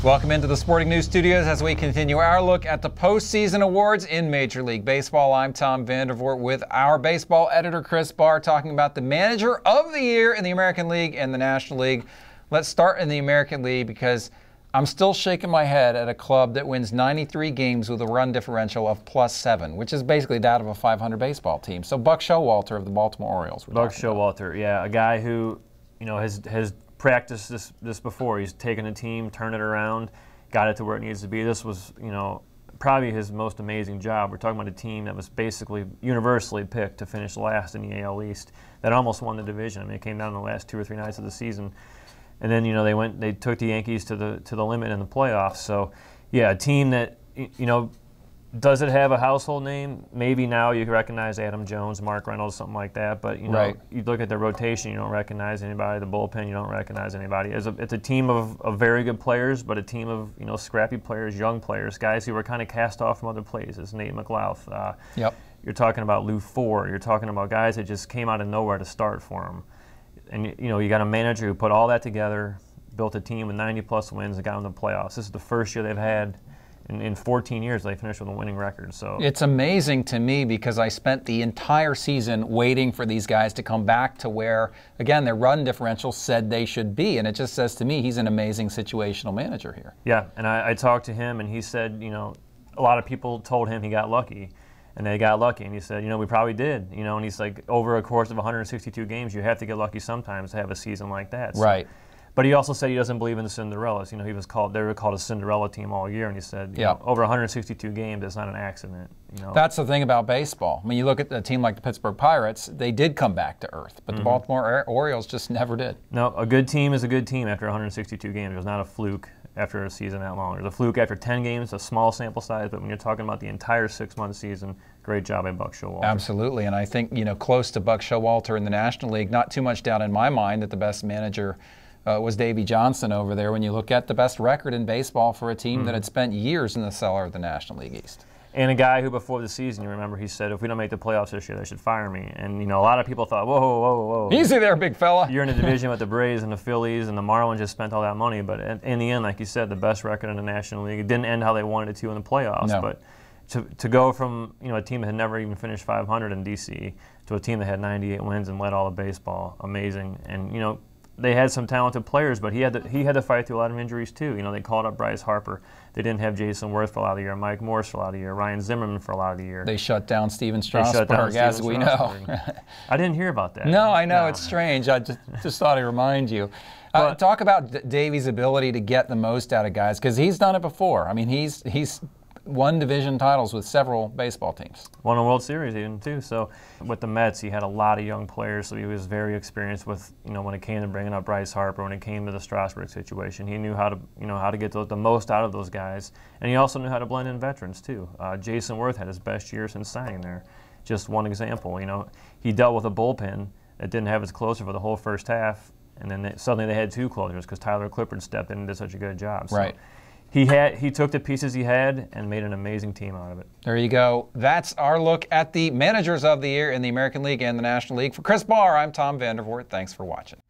Welcome into the Sporting News Studios as we continue our look at the postseason awards in Major League Baseball. I'm Tom Vandervoort with our baseball editor, Chris Bahr, talking about the Manager of the Year in the American League and the National League. Let's start in the American League because I'm still shaking my head at a club that wins 93 games with a run differential of +7, which is basically that of a 500 baseball team. So Buck Showalter of the Baltimore Orioles. Buck Showalter, yeah, a guy who, has practiced this before. He's taken a team, turned it around, got it to where it needs to be. This was, probably his most amazing job. We're talking about a team that was basically universally picked to finish last in the AL East that almost won the division. I mean, it came down to the last 2 or 3 nights of the season. And then, they took the Yankees to the limit in the playoffs. So, yeah, a team that, does it have a household name? Maybe now you recognize Adam Jones, Mark Reynolds, something like that. But, right. You look at the rotation, you don't recognize anybody. The bullpen, you don't recognize anybody. It's a team of very good players, but a team of, scrappy players, young players, guys who were kind of cast off from other places. Nate McLouth. Yep. You're talking about Lou Ford. You're talking about guys that just came out of nowhere to start for them. And, you got a manager who put all that together, built a team with 90-plus wins and got them to the playoffs. This is the first year they've had in 14 years they finished with a winning record. So it's amazing to me because I spent the entire season waiting for these guys to come back to where, again, their run differential said they should be. And it just says to me he's an amazing situational manager here. Yeah, and I talked to him, and he said, a lot of people told him he got lucky. And they got lucky, and he said, we probably did, and he's like, over a course of 162 games, you have to get lucky sometimes to have a season like that. So, right. But he also said he doesn't believe in the Cinderellas. They were called a Cinderella team all year, and he said, over 162 games, it's not an accident. That's the thing about baseball. I mean, you look at a team like the Pittsburgh Pirates, they did come back to earth, but the Baltimore Orioles just never did. No, a good team is a good team after 162 games. It was not a fluke after a season that long. It was a fluke after 10 games, a small sample size, but when you're talking about the entire 6-month season, great job by Buck Showalter. Absolutely, and I think, close to Buck Showalter in the National League, not too much doubt in my mind that the best manager was Davey Johnson over there when you look at the best record in baseball for a team that had spent years in the cellar of the National League East. And a guy who before the season, you remember, he said, if we don't make the playoffs this year, they should fire me. And, a lot of people thought, whoa. Easy there, big fella. You're in a division with the Braves and the Phillies, and the Marlins just spent all that money. But in the end, like you said, the best record in the National League. It didn't end how they wanted it to in the playoffs. No. But to go from, a team that had never even finished 500 in D.C. to a team that had 98 wins and led all of baseball, amazing. And, they had some talented players, but he had to fight through a lot of injuries too. They called up Bryce Harper. They didn't have Jason Worth for a lot of the year, Mike Morse for a lot of the year, Ryan Zimmerman for a lot of the year. They shut down Steven Strasburg, as we know. I didn't hear about that. No, I know. It's strange. I just thought I'd remind you. Talk about Davey's ability to get the most out of guys, because he's done it before. I mean, he's won division titles with several baseball teams. Won a World Series even too. So with the Mets, he had a lot of young players, so he was very experienced with, when it came to bringing up Bryce Harper, when it came to the Strasburg situation. He knew how to get the most out of those guys, and he also knew how to blend in veterans too. Jason Worth had his best year since signing there. Just one example, he dealt with a bullpen that didn't have his closer for the whole first half, and then suddenly they had 2 closers because Tyler Clippard stepped in and did such a good job. So, right. He took the pieces he had and made an amazing team out of it. There you go. That's our look at the Managers of the Year in the American League and the National League. For Chris Bahr, I'm Tom Vandervoort. Thanks for watching.